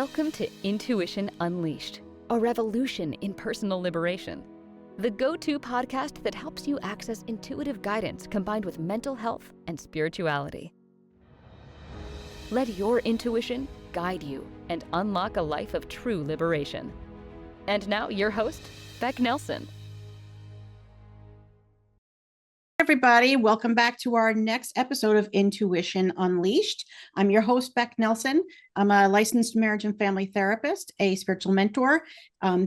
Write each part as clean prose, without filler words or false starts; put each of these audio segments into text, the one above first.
Welcome to Intuition Unleashed, a revolution in personal liberation. The go-to podcast that helps you access intuitive guidance combined with mental health and spirituality. Let your intuition guide you and unlock a life of true liberation. And now your host, Becc Nelson. Everybody, welcome back to our next episode of Intuition Unleashed. I'm your host, Becc Nelson. I'm a licensed marriage and family therapist, a spiritual mentor,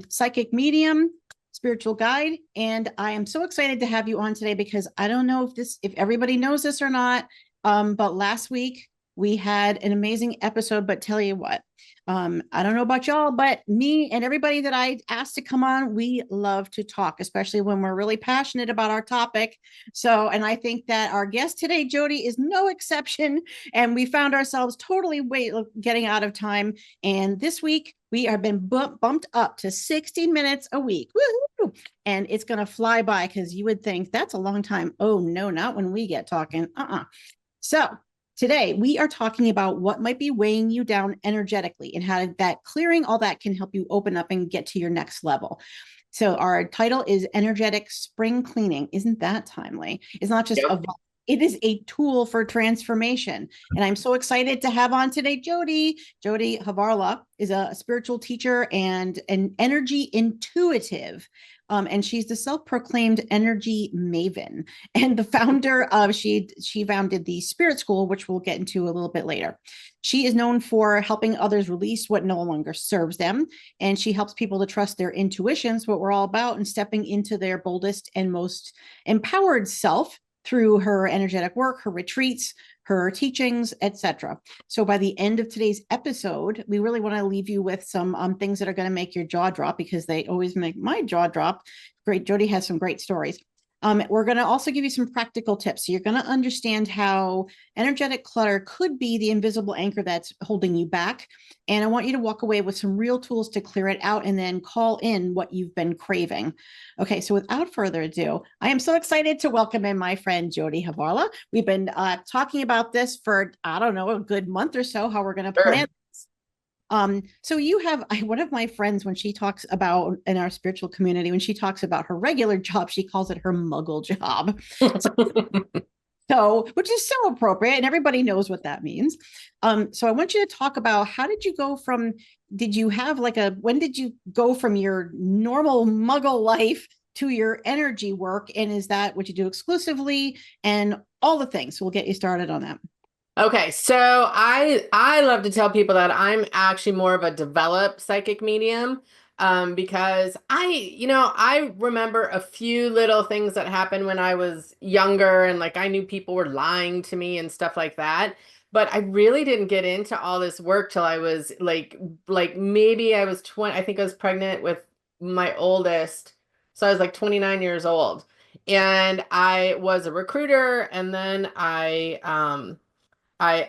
psychic medium, spiritual guide, and I am so excited to have you on today because I don't know if everybody knows this or not, but last week we had an amazing episode, but tell you what, I don't know about y'all, but me and everybody that I asked to come on, we love to talk, especially when we're really passionate about our topic. So, and I think that our guest today, Jodie, is no exception. And we found ourselves totally getting out of time. And this week we have been bumped up to 60 minutes a week. Woo-hoo! And it's going to fly by because you would think that's a long time. Oh, no, not when we get talking. So today, we are talking about what might be weighing you down energetically and how that clearing all that can help you open up and get to your next level. So our title is Energetic Spring Cleaning. Isn't that timely? It's not just it is a tool for transformation. And I'm so excited to have on today Jodie. Jodie Harvala is a spiritual teacher and an energy intuitive. And she's the self-proclaimed energy maven and the founder of, she founded the Spirit School, which we'll get into a little bit later. She is known for helping others release what no longer serves them. And she helps people to trust their intuitions, what we're all about, and stepping into their boldest and most empowered self through her energetic work, her retreats, her teachings, etc. So by the end of today's episode, we really want to leave you with some things that are going to make your jaw drop because they always make my jaw drop. Great. Jodie has some great stories. We're going to also give you some practical tips. So you're going to understand how energetic clutter could be the invisible anchor that's holding you back. And I want you to walk away with some real tools to clear it out and then call in what you've been craving. Okay, so without further ado, I am so excited to welcome in my friend Jodie Harvala. We've been talking about this for, I don't know, a good month or so, how we're going to plan. So you have one of my friends, when she talks about in our spiritual community, when she talks about her regular job, she calls it her muggle job. So, which is so appropriate, and everybody knows what that means. So I want you to talk about how did you go from, when did you go from your normal muggle life to your energy work? And is that what you do exclusively and all the things? So we'll get you started on that. Okay, so I love to tell people that I'm actually more of a developed psychic medium because I remember a few little things that happened when I was younger and like I knew people were lying to me and stuff like that. But I really didn't get into all this work till I was like maybe I was 20, I think I was pregnant with my oldest. So I was like 29 years old. And I was a recruiter and then I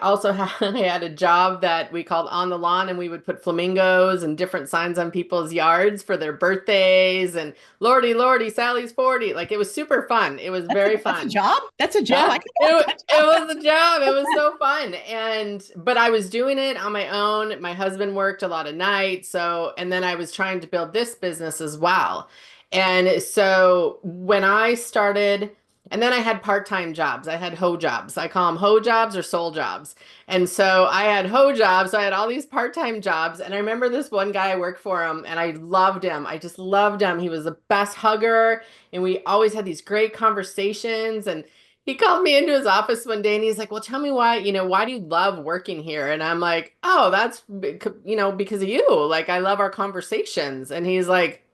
also had a job that we called On the Lawn, and we would put flamingos and different signs on people's yards for their birthdays. And Lordy, Lordy, Sally's 40. Like it was super fun. It was very fun. That's a job. That's a job. Yeah, it was a job. It was so fun. But I was doing it on my own. My husband worked a lot of nights. And then I was trying to build this business as well. And so when I started, and then I had part-time jobs. I had hoe jobs. I call them hoe jobs or soul jobs. And so I had hoe jobs. So I had all these part-time jobs. And I remember this one guy, I worked for him and I loved him. I just loved him. He was the best hugger. And we always had these great conversations. And he called me into his office one day and he's like, well, tell me why do you love working here? And I'm like, oh, that's, because of you. Like, I love our conversations. And he's like,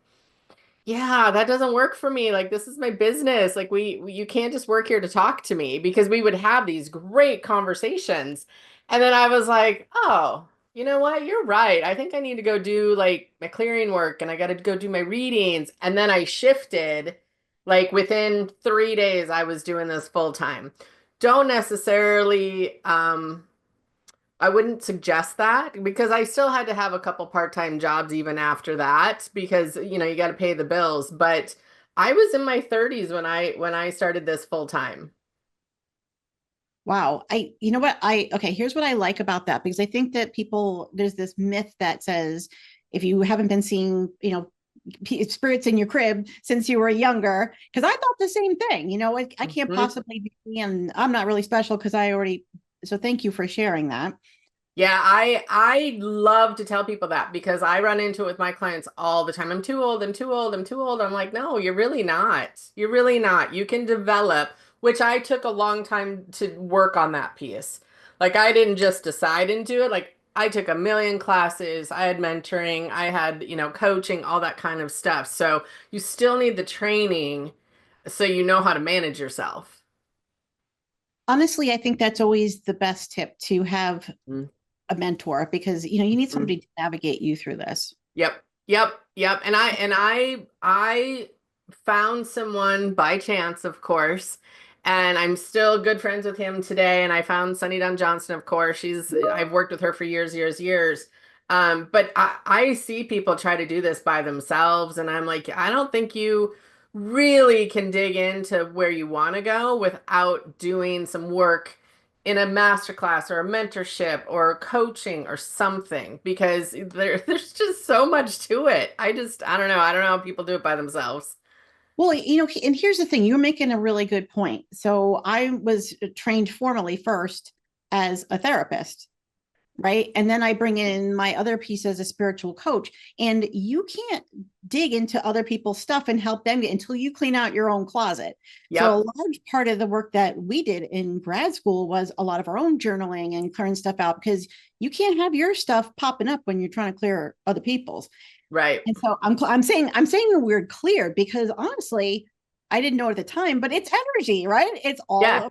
yeah, that doesn't work for me. Like, this is my business. Like, you can't just work here to talk to me, because we would have these great conversations. And then I was like, oh, you know what? You're right. I think I need to go do like my clearing work and I got to go do my readings. And then I shifted, like within 3 days, I was doing this full time. Don't necessarily, I wouldn't suggest that, because I still had to have a couple part-time jobs even after that, because you got to pay the bills. But I was in my 30s when I started this full time. Wow. You know what? Okay, here's what I like about that, because I think that there's this myth that says if you haven't been seeing, spirits in your crib since you were younger, because I thought the same thing, I can't Mhm. possibly be, and I'm not really special because so thank you for sharing that. Yeah, I love to tell people that because I run into it with my clients all the time. I'm too old, I'm too old, I'm too old. I'm like, no, you're really not. You're really not. You can develop, which I took a long time to work on that piece. Like I didn't just decide and do it. Like I took a million classes, I had mentoring, I had, coaching, all that kind of stuff. So you still need the training so you know how to manage yourself. Honestly, I think that's always the best tip, to have a mentor, because you need Mhm. somebody to navigate you through this. Yep. Yep. Yep. And I found someone by chance, of course, and I'm still good friends with him today. And I found Sunny Dunn Johnson, of course. I've worked with her for years, years, years. But I see people try to do this by themselves, and I'm like, I don't think you really can dig into where you want to go without doing some work in a masterclass or a mentorship or coaching or something, because there's just so much to it. I don't know. I don't know how people do it by themselves. Well, and here's the thing, you're making a really good point. So I was trained formally first as a therapist, right? And then I bring in my other piece as a spiritual coach. And you can't dig into other people's stuff and help them until you clean out your own closet. So a Yep. large part of the work that we did in grad school was a lot of our own journaling and clearing stuff out, because you can't have your stuff popping up when you're trying to clear other people's. Right. And so I'm saying a weird clear, because honestly, I didn't know at the time, but it's energy, right? It's Yeah. all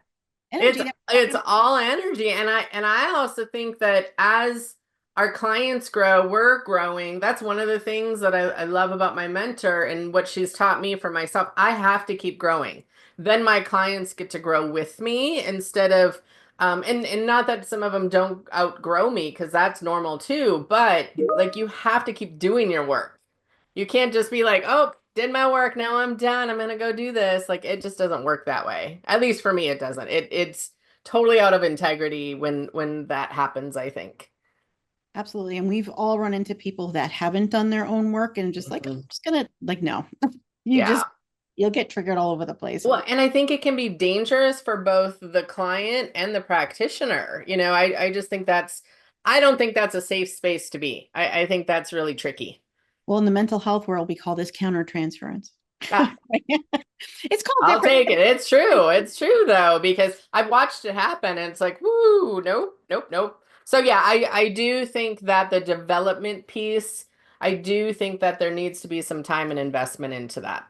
It's energy that we're it's talking all energy, and I also think that as our clients grow, we're growing. That's one of the things that I love about my mentor and what she's taught me for myself. I have to keep growing. Then my clients get to grow with me instead of and not that some of them don't outgrow me, because that's normal too, but like you have to keep doing your work. You can't just be like, oh, did my work, now I'm done, I'm gonna go do this. Like it just doesn't work that way. At least for me, it doesn't. It's totally out of integrity when that happens, I think. Absolutely. And we've all run into people that haven't done their own work and just like, I'm Mhm. just gonna, like, no, you Yeah. just, you'll get triggered all over the place. Well, and I think it can be dangerous for both the client and the practitioner. I just think I don't think that's a safe space to be. I think that's really tricky. Well, in the mental health world, we call this countertransference. Ah, It's called I'll different. take it. It's true. It's true though, because I've watched it happen and it's like, woo, nope, nope, nope. So yeah, I do think that the development piece, I do think that there needs to be some time and investment into that.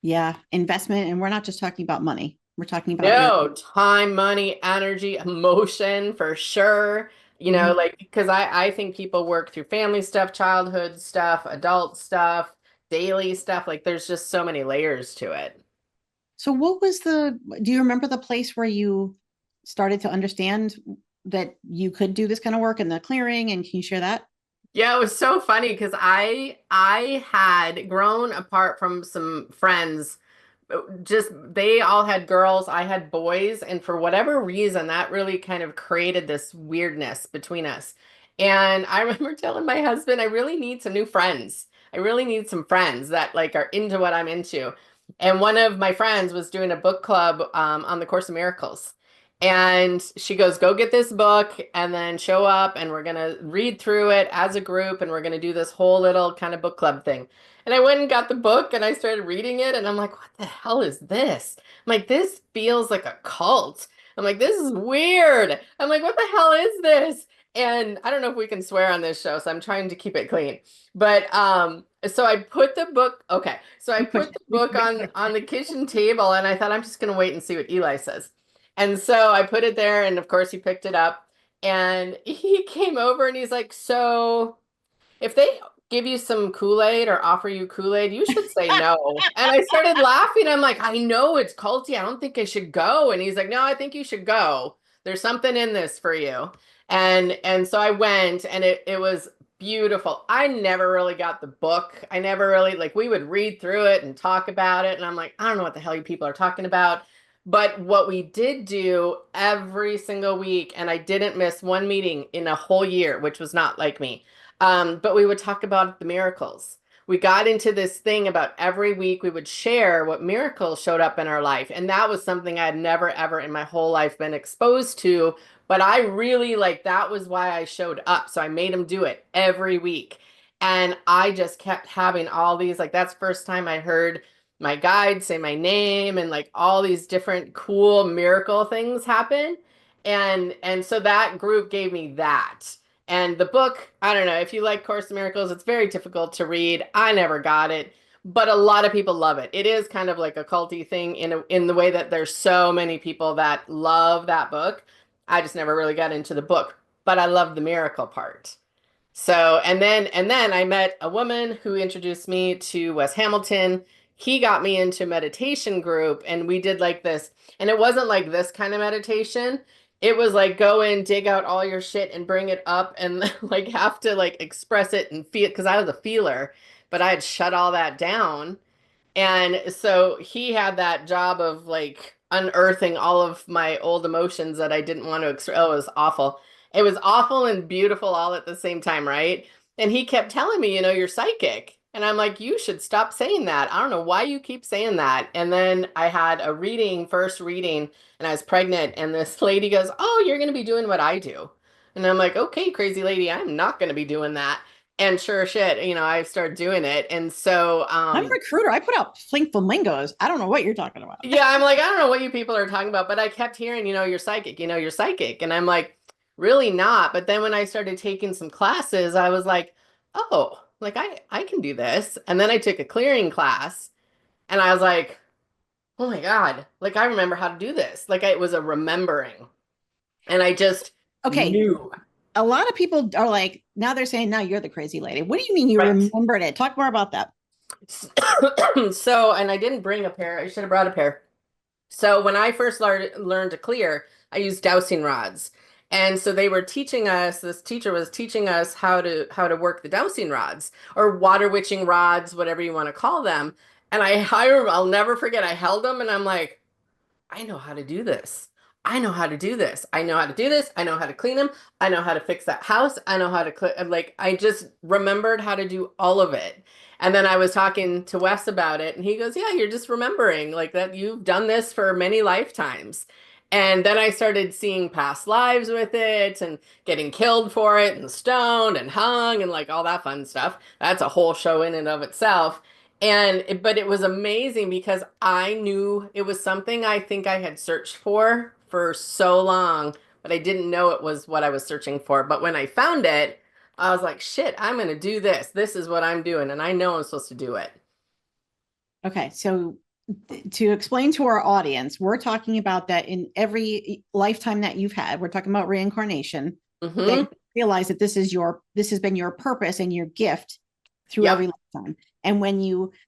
Yeah, investment. And we're not just talking about money. We're talking about your, No, time, money, energy, emotion for sure. Mhm. Like because I think people work through family stuff, childhood stuff, adult stuff, daily stuff. Like there's just so many layers to it. So do you remember the place where you started to understand that you could do this kind of work, and the clearing? And can you share that? Yeah, it was so funny because I had grown apart from some friends. Just they all had girls, I had boys, and for whatever reason, that really kind of created this weirdness between us. And I remember telling my husband, I really need some new friends. I really need some friends that like are into what I'm into. And one of my friends was doing a book club on the Course of Miracles. And she goes, go get this book and then show up and we're going to read through it as a group and we're going to do this whole little kind of book club thing. And I went and got the book and I started reading it and I'm like, what the hell is this? I'm like, this feels like a cult. I'm like, this is weird. I'm like, what the hell is this? And I don't know if we can swear on this show, so I'm trying to keep it clean. But so I put the book, okay. So I put the book on the kitchen table and I thought I'm just gonna wait and see what Eli says. And so I put it there, and of course he picked it up and he came over and he's like, so if they give you some Kool-Aid or offer you Kool-Aid, you should say no. And I started laughing. I'm like, I know it's culty. I don't think I should go. And he's like, no, I think you should go. There's something in this for you. And so I went and it was beautiful. I never really got the book. I never really like we would read through it and talk about it. And I'm like, I don't know what the hell you people are talking about. But what we did do every single week, and I didn't miss one meeting in a whole year, which was not like me. But we would talk about the miracles. We got into this thing about every week we would share what miracles showed up in our life. And that was something I had never, ever in my whole life been exposed to. But I really like that was why I showed up. So I made them do it every week. And I just kept having all these, like, that's the first time I heard my guide say my name and like all these different cool miracle things happen. And so that group gave me that. And the book, I don't know, if you like Course in Miracles, it's very difficult to read. I never got it, but a lot of people love it. It is kind of like a culty thing in the way that there's so many people that love that book. I just never really got into the book, but I love the miracle part. So, and then I met a woman who introduced me to Wes Hamilton. He got me into meditation group and we did like this, and it wasn't like this kind of meditation. It was like go in, dig out all your shit and bring it up and like have to like express it and feel because I was a feeler, but I had shut all that down. And so he had that job of like unearthing all of my old emotions that I didn't want to express. Oh, it was awful. It was awful and beautiful all at the same time, right? And he kept telling me, you're psychic. And I'm like, you should stop saying that. I don't know why you keep saying that. And then I had a reading, first reading, and I was pregnant. And this lady goes, oh, you're going to be doing what I do. And I'm like, okay, crazy lady, I'm not going to be doing that. And sure as shit, I started doing it. And so, I'm a recruiter. I put out Flink Flamingos. I don't know what you're talking about. yeah, I'm like, I don't know what you people are talking about, but I kept hearing, you're psychic, you're psychic. And I'm like, really not. But then when I started taking some classes, I was like, oh, like I can do this. And then I took a clearing class and I was like, oh my God, like I remember how to do this. Like it was a remembering. And I just knew. A lot of people are like, now they're saying, now you're the crazy lady. What do you mean you Right. remembered it? Talk more about that. So, and I didn't bring a pair. I should have brought a pair. So when I first learned to clear, I used dowsing rods. And so they were teaching us, this teacher was teaching us how to work the dowsing rods or water witching rods, whatever you want to call them. And I'll never forget, I held them and I'm like, I know how to do this. I know how to do this. I know how to do this. I know how to clean them. I know how to fix that house. I know how to like, I just remembered how to do all of it. And then I was talking to Wes about it and he goes, yeah, you're just remembering like that you've done this for many lifetimes. And then I started seeing past lives with it and getting killed for it and stoned and hung and like all that fun stuff. That's a whole show in and of itself. But it was amazing because I knew it was something I think I had searched for so long, but I didn't know it was what I was searching for. But when I found it, I was like, shit, I'm going to do this. This is what I'm doing. And I know I'm supposed to do it. Okay. So to explain to our audience, we're talking about that in every lifetime that you've had. We're talking about reincarnation. Mm-hmm. Realize that this has been your purpose and your gift through Yep. every lifetime. And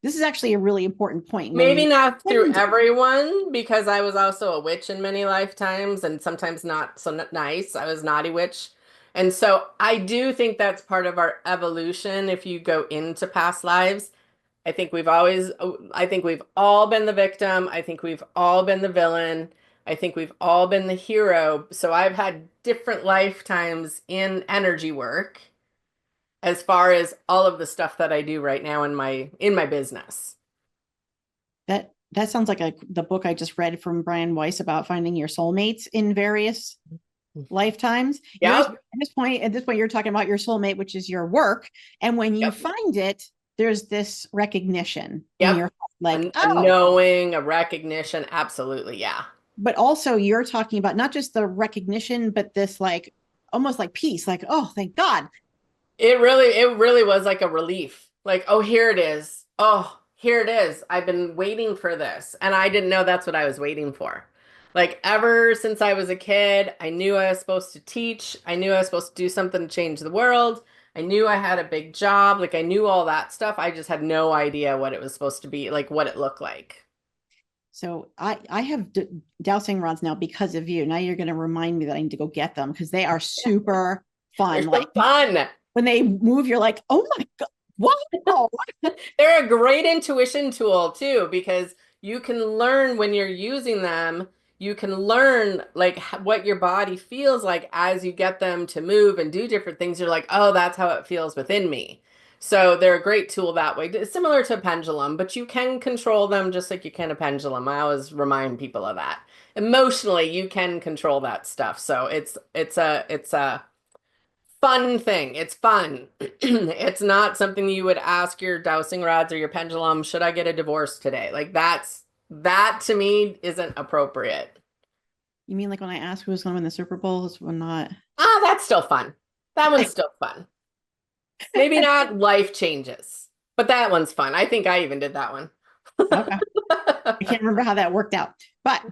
this is actually a really important point. Maybe not through everyone, because I was also a witch in many lifetimes and sometimes not so nice. I was naughty witch. And so I do think that's part of our evolution. If you go into past lives, I think we've all been the victim. I think we've all been the villain. I think we've all been the hero. So I've had different lifetimes in energy work as far as all of the stuff that I do right now in my business. That sounds like the book I just read from Brian Weiss about finding your soulmates in various lifetimes. Yeah. At this point, you're talking about your soulmate, which is your work. And when you find it, there's this recognition in your like a knowing, a recognition. Absolutely. Yeah. But also you're talking about not just the recognition, but this like almost like peace, like, oh, thank God. It really was like a relief. Like, oh, here it is. Oh, here it is. I've been waiting for this. And I didn't know that's what I was waiting for. Like ever since I was a kid, I knew I was supposed to teach. I knew I was supposed to do something to change the world. I knew I had a big job. Like I knew all that stuff. I just had no idea what it was supposed to be, like what it looked like. So I have dowsing rods now because of you. Now you're going to remind me that I need to go get them because they are super fun. They're so fun. When they move, you're like, oh my God, wow. They're a great intuition tool too, because you can learn when you're using them, you can learn like what your body feels like as you get them to move and do different things. You're like, oh, that's how it feels within me. So they're a great tool that way. It's similar to a pendulum, but you can control them just like you can a pendulum. I always remind people of that. Emotionally, you can control that stuff. So it's a fun thing. It's fun. It's not something you would ask your dowsing rods or your pendulum, should I get a divorce today? Like that to me isn't appropriate. You mean like when I asked who was going to win the Super Bowl, this one not? Ah, that's still fun. That one's still fun. Maybe not life changes, but that one's fun. I think I even did that one. Okay. I can't remember how that worked out. But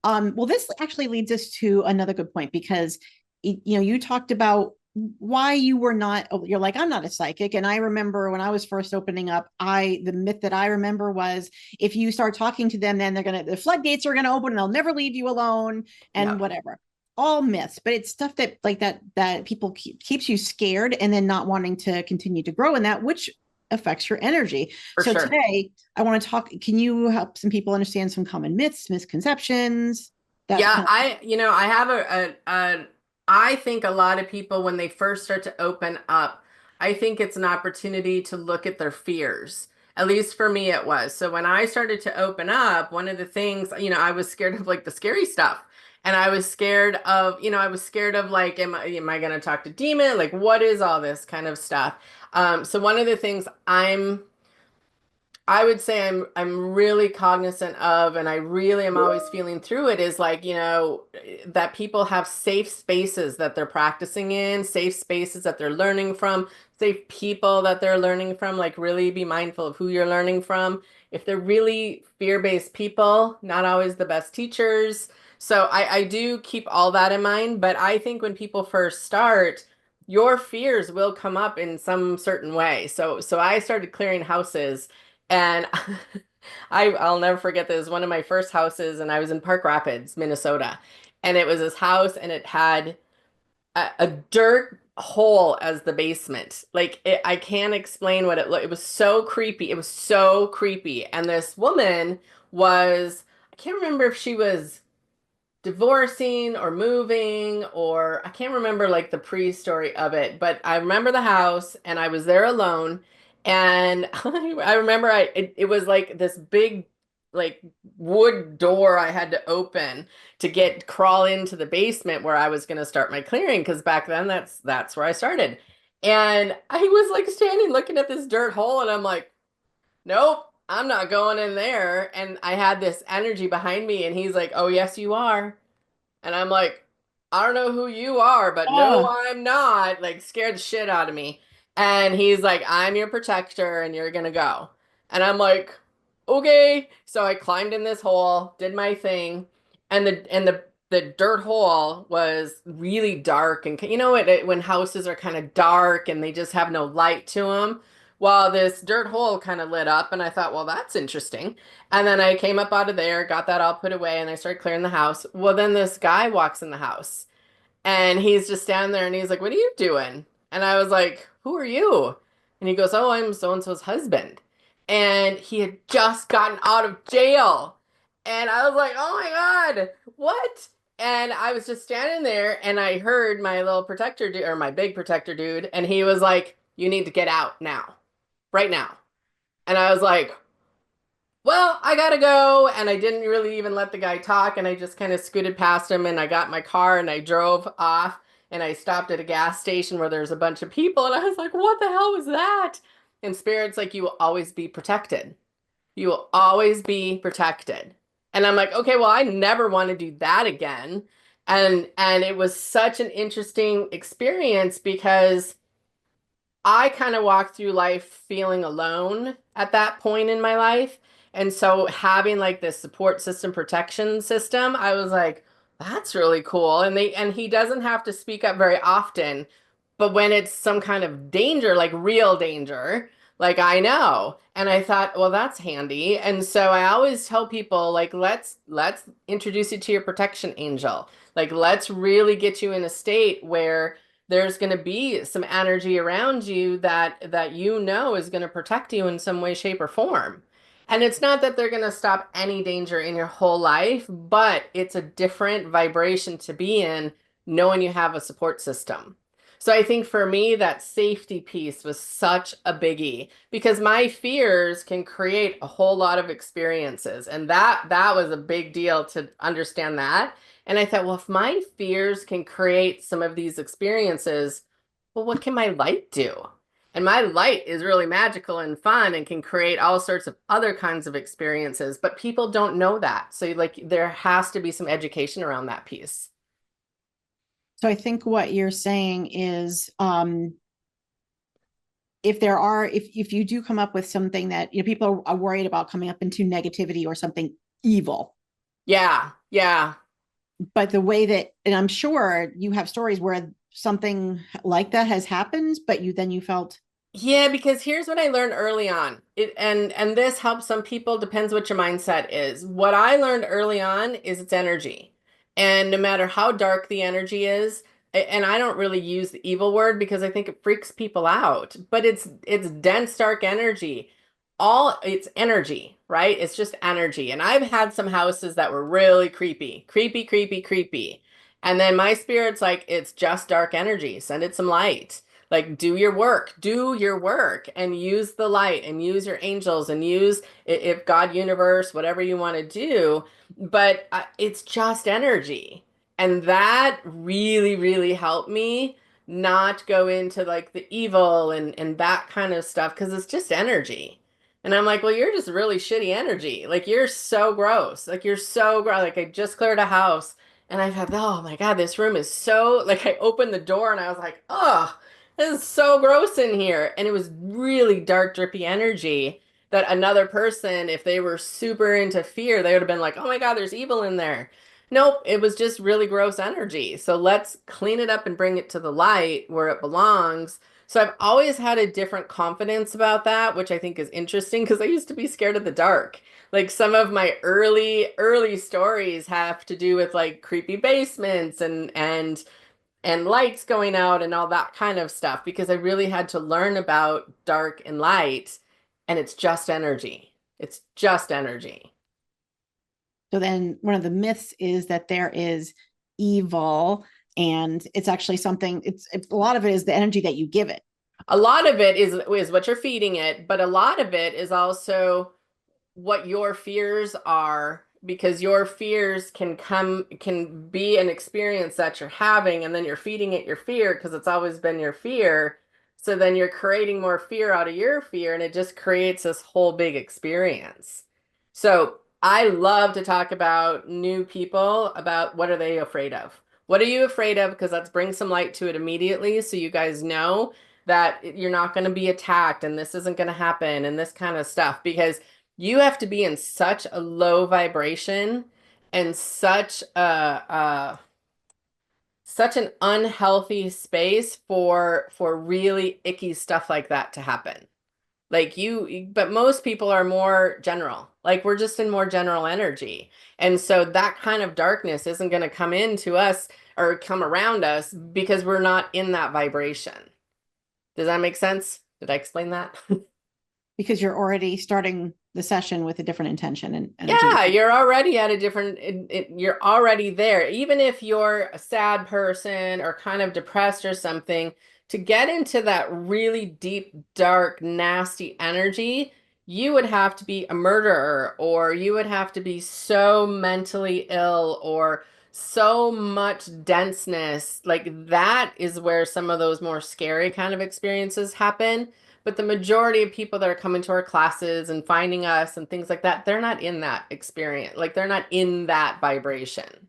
well, this actually leads us to another good point because you talked about why you were not, oh, you're like, I'm not a psychic. And I remember when I was first opening up, the myth that I remember was if you start talking to them, then the floodgates are gonna open and they'll never leave you alone and Yep. whatever. All myths, but it's stuff that like that people keeps you scared and then not wanting to continue to grow in that, which affects your energy. For So sure. today I want to talk. Can you help some people understand some common myths, misconceptions? That Yeah, kind of I have I think a lot of people when they first start to open up, I think it's an opportunity to look at their fears. At least for me, it was. So when I started to open up, one of the things, I was scared of like the scary stuff. And I was scared of, I was scared of like, am I going to talk to demon? Like, what is all this kind of stuff? So one of the things I would say I'm really cognizant of, and I really am always feeling through it is like, that people have safe spaces that they're practicing in, safe spaces that they're learning from, safe people that they're learning from. Like really be mindful of who you're learning from. If they're really fear-based people, not always the best teachers. So I do keep all that in mind, but I think when people first start, your fears will come up in some certain way. So I started clearing houses and I'll never forget this. One of my first houses, and I was in Park Rapids, Minnesota. And it was this house, and it had a dirt hole as the basement. Like I can't explain what it looked. It was so creepy. It was so creepy. And this woman I can't remember if she was divorcing or moving, or I can't remember like the pre-story of it, but I remember the house and I was there alone. And I remember it was like this big like wood door I had to open to crawl into the basement where I was going to start my clearing, because back then that's where I started. And I was like standing looking at this dirt hole and I'm like, nope, I'm not going in there. And I had this energy behind me, and he's like, oh, yes, you are. And I'm like, I don't know who you are, but no, oh, I'm not. Like, scared the shit out of me. And he's like, I'm your protector and you're gonna go. And I'm like, okay. So I climbed in this hole, did my thing, and the dirt hole was really dark. And you know what? When houses are kind of dark and they just have no light to them. Well, this dirt hole kind of lit up, and I thought, well, that's interesting. And then I came up out of there, got that all put away, and I started clearing the house. Well, then this guy walks in the house, and he's just standing there and he's like, what are you doing? And I was like, who are you? And he goes, oh, I'm so and so's husband. And he had just gotten out of jail. And I was like, oh my God, what? And I was just standing there and I heard my little protector dude, or my big protector dude, and he was like, you need to get out now, right now. And I was like, well, I gotta go. And I didn't really even let the guy talk. And I just kind of scooted past him and I got my car and I drove off and I stopped at a gas station where there's a bunch of people. And I was like, what the hell was that? And Spirit's like, you will always be protected. You will always be protected. And I'm like, okay, well, I never want to do that again. And it was such an interesting experience because I kind of walked through life feeling alone at that point in my life. And so having like this support system, protection system, I was like, that's really cool. And he doesn't have to speak up very often, but when it's some kind of danger, like real danger, like I know. And I thought, well, that's handy. And so I always tell people like, let's introduce you to your protection angel. Like, let's really get you in a state where there's going to be some energy around you that is going to protect you in some way, shape, or form. And it's not that they're going to stop any danger in your whole life, but it's a different vibration to be in knowing you have a support system. So I think for me, that safety piece was such a biggie because my fears can create a whole lot of experiences. And that was a big deal to understand that. And I thought, well, if my fears can create some of these experiences, well, what can my light do? And my light is really magical and fun and can create all sorts of other kinds of experiences, but people don't know that. So like there has to be some education around that piece. So I think what you're saying is, if you do come up with something that, people are worried about coming up into negativity or something evil. Yeah, yeah. But the way that, and I'm sure you have stories where something like that has happened, but you felt. Yeah, because here's what I learned early on. And this helps some people, depends what your mindset is. What I learned early on is it's energy. And no matter how dark the energy is, and I don't really use the evil word because I think it freaks people out, but it's dense dark energy. All it's energy, right? It's just energy. And I've had some houses that were really creepy, creepy, creepy, creepy. And then my spirit's like, it's just dark energy. Send it some light. Like do your work and use the light and use your angels and use if God universe, whatever you want to do. But it's just energy. And that really, really helped me not go into like the evil and that kind of stuff because it's just energy. And I'm like, well, you're just really shitty energy. Like you're so gross. Like you're so gross. Like I just cleared a house and I thought, oh my God, this room is so like I opened the door and I was like, oh, this is so gross in here. And it was really dark, drippy energy that another person, if they were super into fear, they would have been like, oh my God, there's evil in there. Nope, it was just really gross energy. So let's clean it up and bring it to the light where it belongs. So I've always had a different confidence about that, which I think is interesting because I used to be scared of the dark. Like some of my early stories have to do with like creepy basements and lights going out and all that kind of stuff because I really had to learn about dark and light and it's just energy. It's just energy. So then one of the myths is that there is evil, and it's actually something, it's a lot of it is the energy that you give it. A lot of it is what you're feeding it, but a lot of it is also what your fears are because your fears can be an experience that you're having and then you're feeding it your fear because it's always been your fear. So then you're creating more fear out of your fear and it just creates this whole big experience. So I love to talk about new people about what are they afraid of? What are you afraid of? Because let's bring some light to it immediately so you guys know that you're not going to be attacked and this isn't going to happen and this kind of stuff because you have to be in such a low vibration and such an unhealthy space for really icky stuff like that to happen. Like but most people are more general. Like we're just in more general energy. And so that kind of darkness isn't going to come into us or come around us because we're not in that vibration. Does that make sense? Did I explain that? Because you're already starting the session with a different intention and energy. Yeah, you're already at a different, you're already there. Even if you're a sad person or kind of depressed or something, to get into that really deep, dark, nasty energy, you would have to be a murderer or you would have to be so mentally ill or so much denseness. Like that is where some of those more scary kind of experiences happen. But the majority of people that are coming to our classes and finding us and things like that, they're not in that experience. Like they're not in that vibration.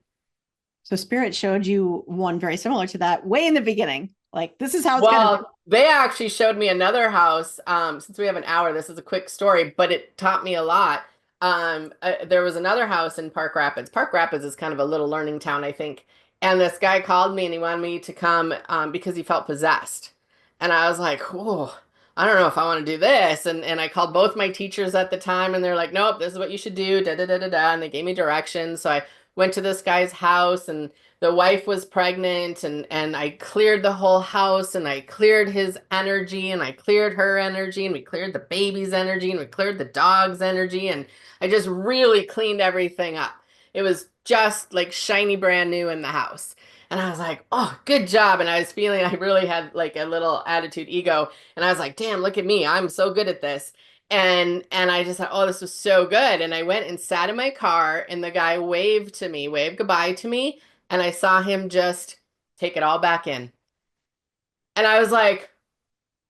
So spirit showed you one very similar to that way in the beginning. Like this is how it's gonna be. Well, they actually showed me another house. Since we have an hour, this is a quick story, but it taught me a lot. There was another house in Park Rapids. Park Rapids is kind of a little learning town, I think. And this guy called me and he wanted me to come because he felt possessed. And I was like, oh, I don't know if I want to do this. And I called both my teachers at the time and they're like, nope, this is what you should do, da da da da da. And they gave me directions. So I went to this guy's house, and the wife was pregnant, and I cleared the whole house, and I cleared his energy, and I cleared her energy, and we cleared the baby's energy, and we cleared the dog's energy, and I just really cleaned everything up. It was just like shiny brand new in the house. And I was like, oh, good job. And I was feeling I really had like a little attitude ego. And I was like, damn, look at me. I'm so good at this. And I just thought, oh, this was so good. And I went and sat in my car, and the guy waved to me, waved goodbye to me, and I saw him just take it all back in. And I was like,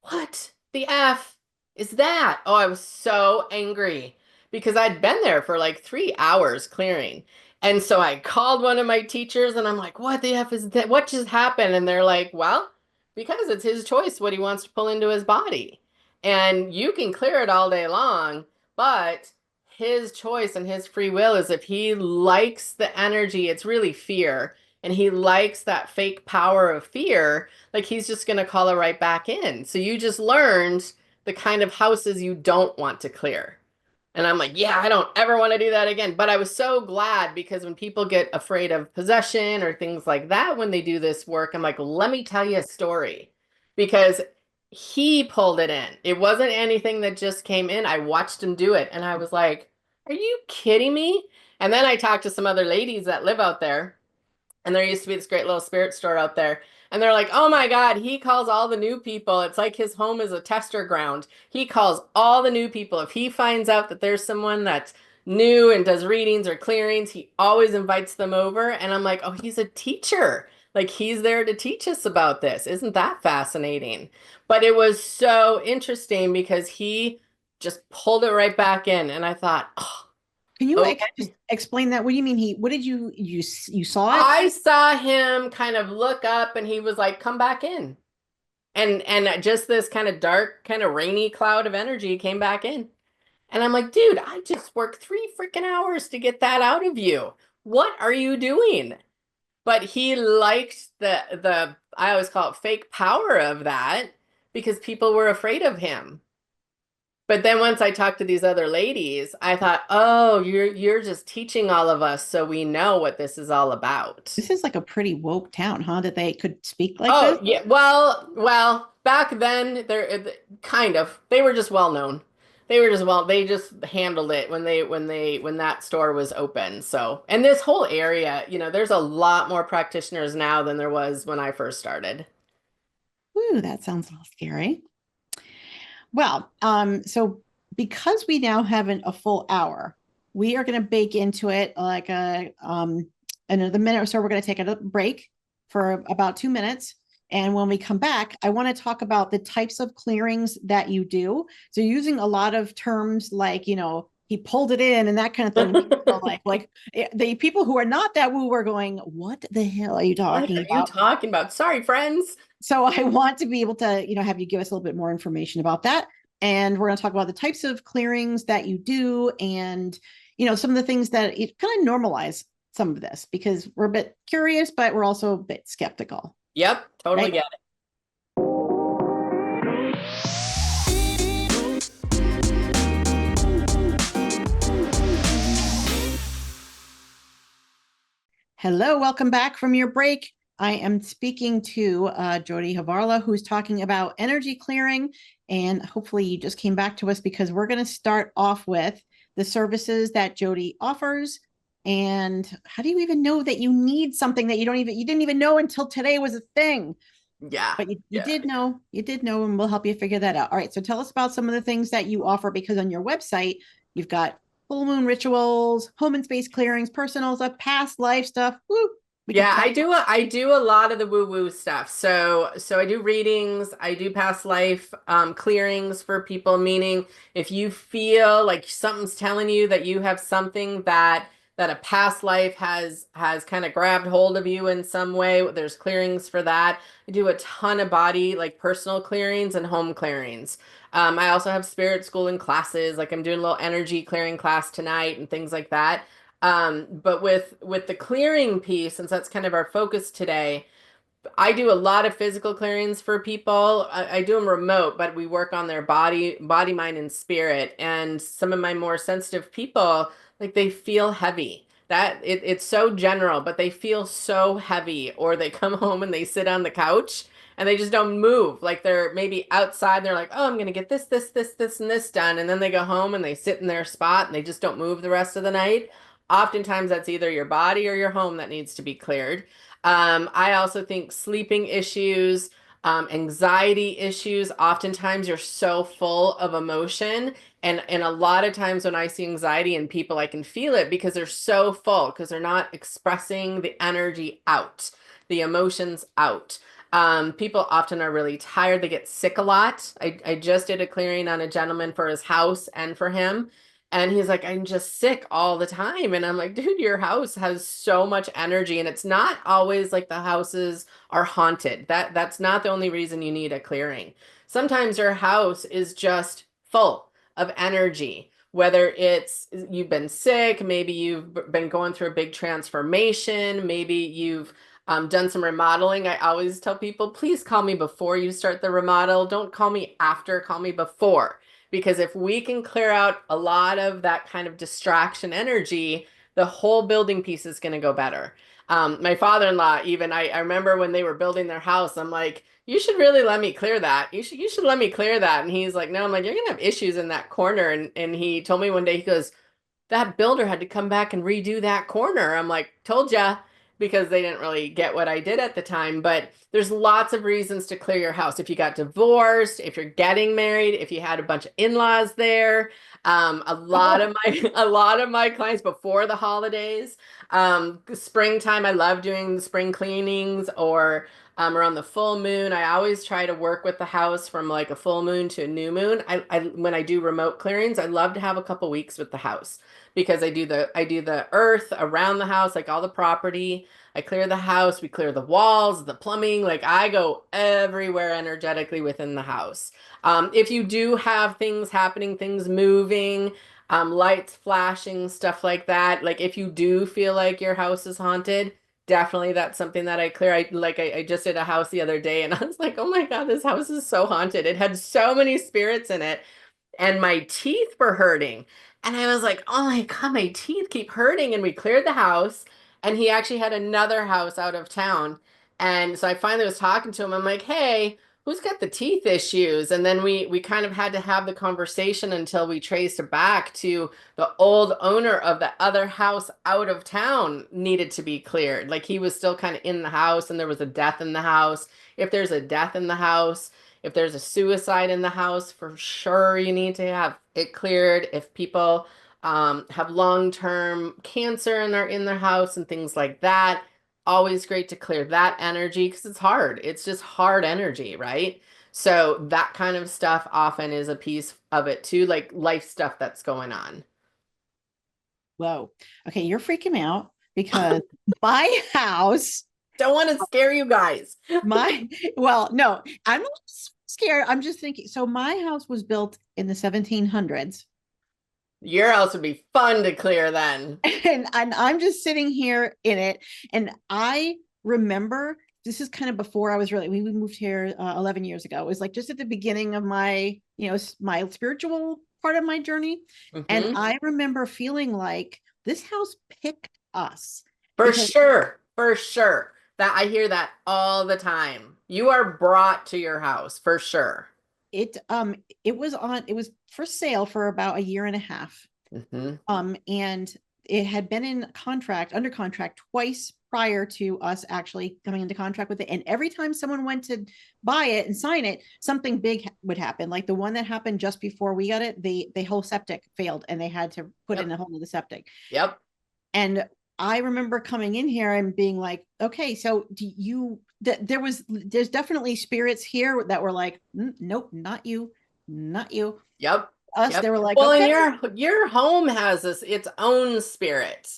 what the F is that? Oh, I was so angry because I'd been there for like 3 hours clearing. And so I called one of my teachers, and I'm like, what the F is that? What just happened? And they're like, well, because it's his choice what he wants to pull into his body. And you can clear it all day long, but his choice and his free will is if he likes the energy, it's really fear, and he likes that fake power of fear, like he's just going to call it right back in. So you just learned the kind of houses you don't want to clear. And I'm like, yeah, I don't ever want to do that again. But I was so glad, because when people get afraid of possession or things like that, when they do this work, I'm like, let me tell you a story, because he pulled it in. It wasn't anything that just came in. I watched him do it, and I was like, are you kidding me? And then I talked to some other ladies that live out there, and there used to be this great little spirit store out there. And they're like, oh my God, he calls all the new people. It's like his home is a tester ground. He calls all the new people. If he finds out that there's someone that's new and does readings or clearings, he always invites them over. And I'm like, oh, he's a teacher. Like he's there to teach us about this. Isn't that fascinating? But it was so interesting because he just pulled it right back in. And I thought, oh, Can you okay. explain that? What do you mean? What did you saw it? I saw him kind of look up, and he was like, come back in. And just this kind of dark, kind of rainy cloud of energy came back in. And I'm like, dude, I just worked 3 freaking hours to get that out of you. What are you doing? But he liked the I always call it fake power of that, because people were afraid of him. But then once I talked to these other ladies, I thought, oh, you're just teaching all of us so we know what this is all about. This is like a pretty woke town, huh? That they could speak like this. Oh, yeah. Well, back then they're kind of they were just well known. They just handled it when that store was open. So, and this whole area, there's a lot more practitioners now than there was when I first started. Ooh, that sounds a little scary. Well, so because we now have a full hour, we are going to bake into it like another minute or so. We're going to take a break for about 2 minutes. And when we come back, I want to talk about the types of clearings that you do. So using a lot of terms like, he pulled it in and that kind of thing. like the people who are not that woo are going, what the hell are you What talking are you about? talking about? Sorry, friends. So I want to be able to, have you give us a little bit more information about that. And we're going to talk about the types of clearings that you do and, some of the things that it kind of normalize some of this because we're a bit curious, but we're also a bit skeptical. Yep, totally Right? get it. Hello, welcome back from your break. I am speaking to Jodie Harvala, who's talking about energy clearing. And hopefully you just came back to us because we're going to start off with the services that Jodie offers. And how do you even know that you need something that you didn't even know until today was a thing? Yeah. But you Yeah. did know, and we'll help you figure that out. All right. So tell us about some of the things that you offer because on your website, you've got full moon rituals, home and space clearings, personal stuff, past life stuff. Woo. Yeah, I do a lot of the woo-woo stuff. So I do readings, I do past life clearings for people, meaning if you feel like something's telling you that you have something that a past life has kind of grabbed hold of you in some way, there's clearings for that. I do a ton of body, like personal clearings and home clearings. I also have spirit school and classes, like I'm doing a little energy clearing class tonight and things like that. But with the clearing piece, since that's kind of our focus today, I do a lot of physical clearings for people. I do them remote, but we work on their body, mind, and spirit. And some of my more sensitive people, like they feel heavy. It's so general, but they feel so heavy, or they come home and they sit on the couch and they just don't move. Like they're maybe outside, they're like, oh, I'm gonna get this, and this done. And then they go home and they sit in their spot and they just don't move the rest of the night. Oftentimes that's either your body or your home that needs to be cleared. I also think sleeping issues, anxiety issues, oftentimes you're so full of emotion. And a lot of times when I see anxiety in people, I can feel it because they're so full, because they're not expressing the energy out, the emotions out. People often are really tired. They get sick a lot. I just did a clearing on a gentleman for his house and for him. And he's like, I'm just sick all the time. And I'm like, dude, your house has so much energy. And it's not always like the houses are haunted. That's not the only reason you need a clearing. Sometimes your house is just full of energy, whether it's you've been sick, maybe you've been going through a big transformation, maybe you've done some remodeling. I always tell people, please call me before you start the remodel. Don't call me after, call me before. Because if we can clear out a lot of that kind of distraction energy, the whole building piece is going to go better. My father-in-law, even I remember when they were building their house, I'm like, you should really let me clear that. You should let me clear that. And he's like, no, I'm like, you're gonna have issues in that corner. And he told me one day, he goes, that builder had to come back and redo that corner. I'm like, told ya, because they didn't really get what I did at the time. But there's lots of reasons to clear your house. If you got divorced, if you're getting married, if you had a bunch of in-laws there, a lot of my clients before the holidays, springtime, I love doing the spring cleanings, or around the full moon. I always try to work with the house from like a full moon to a new moon. When I do remote clearings, I love to have a couple weeks with the house, because I do the earth around the house, like all the property. I clear the house, we clear the walls, the plumbing, like I go everywhere energetically within the house. If you do have things happening, things moving, lights flashing, stuff like that, like if you do feel like your house is haunted, definitely that's something that I clear. I just did a house the other day and I was like, oh my God, this house is so haunted. It had so many spirits in it and my teeth were hurting. And I was like, oh my God, my teeth keep hurting. And we cleared the house. And he actually had another house out of town. And so I finally was talking to him. I'm like, hey, who's got the teeth issues? And then we kind of had to have the conversation until we traced it back to the old owner of the other house out of town needed to be cleared. Like he was still kind of in the house and there was a death in the house. If there's a death in the house, if there's a suicide in the house, for sure you need to have it cleared. If people have long-term cancer and are in their house and things like that, always great to clear that energy because it's hard. It's just hard energy, right? So that kind of stuff often is a piece of it too, like life stuff that's going on. Whoa. Okay, you're freaking me out because my house, Don't want to scare you guys. my, well, no, I'm not scared. I'm just thinking. So my house was built in the 1700s. Your house would be fun to clear then. And I'm just sitting here in it. And I remember this is kind of before I was really, we moved here 11 years ago. It was like just at the beginning of my, my spiritual part of my journey. And Mhm. I remember feeling like this house picked us. For Because sure. For sure. That I hear that all the time. You are brought to your house for sure. it was for sale for about a year and a half. Hmm. And it had been under contract twice prior to us actually coming into contract with it. And every time someone went to buy it and sign it, something big would happen. Like the one that happened just before we got it, the whole septic failed and they had to put in Yep. a whole new septic. Yep. And I remember coming in here and being like, okay, so there's definitely spirits here that were like, nope, not you, not you. Yep. Us, Yep. they were like, Well, and okay. your home has its own spirit.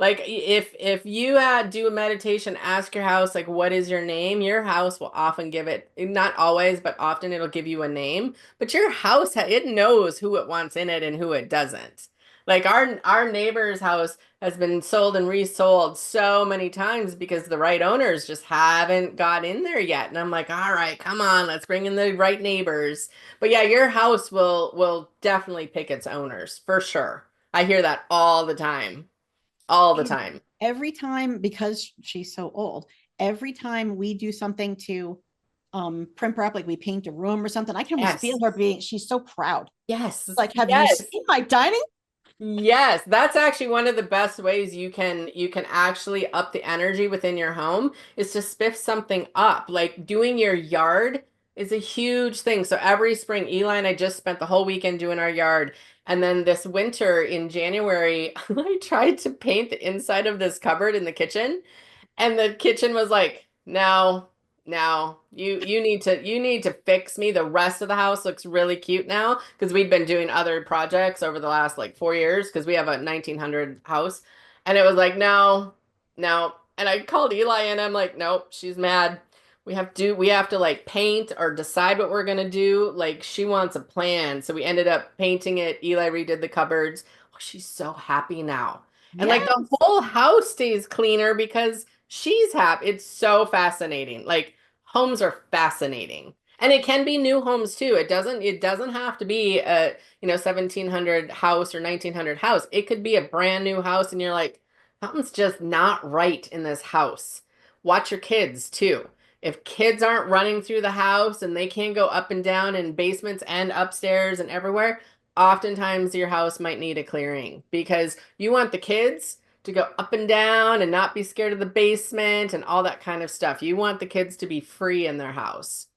Like if you do a meditation, ask your house like what is your name? Your house will often give it, not always, but often it'll give you a name. But your house it knows who it wants in it and who it doesn't. Like our neighbor's house has been sold and resold so many times because the right owners just haven't got in there yet. And I'm like, all right, come on, let's bring in the right neighbors. But yeah, your house will definitely pick its owners for sure. I hear that all the time. all the And time. every time, because she's so old, every time we do something to primp her up, like we paint a room or something, I can almost feel Yes. her being, she's so proud. Yes. Like, have you Yes. seen my dining? Yes, that's actually one of the best ways you can actually up the energy within your home is to spiff something up. Like doing your yard is a huge thing. So every spring, Eli and I just spent the whole weekend doing our yard. And then this winter in January, I tried to paint the inside of this cupboard in the kitchen. And the kitchen was like, no, no, you need to fix me. The rest of the house looks really cute now because we'd been doing other projects over the last like 4 years because we have a 1900 house. And it was like, no, no. And I called Eli and I'm like, nope, she's mad. We have to like paint or decide what we're gonna do. Like she wants a plan. So we ended up painting it. Eli redid the cupboards. Oh, she's so happy now. And like the Yes. whole house stays cleaner because she's happy. It's so fascinating. Like homes are fascinating. And it can be new homes too. It doesn't have to be a, 1700 house or 1900 house. It could be a brand new house and you're like, something's just not right in this house. Watch your kids too. If kids aren't running through the house and they can't go up and down in basements and upstairs and everywhere, oftentimes your house might need a clearing because you want the kids to go up and down and not be scared of the basement and all that kind of stuff. You want the kids to be free in their house.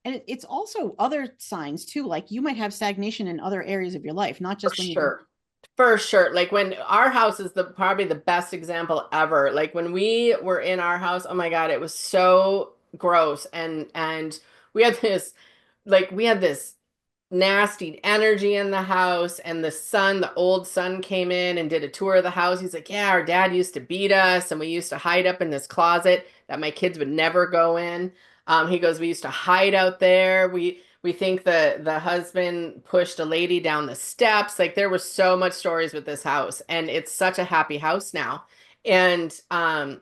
And it's also other signs too. Like you might have stagnation in other areas of your life, not For just when you. sure. For sure. Like when our house is the probably the best example ever. Like when we were in our house, oh my God, it was so gross. And we had this nasty energy in the house, and the old son came in and did a tour of the house. He's like, yeah, our dad used to beat us and we used to hide up in this closet that my kids would never go in. He goes, we used to hide out there. We think the husband pushed a lady down the steps. Like there were so much stories with this house, and it's such a happy house now. And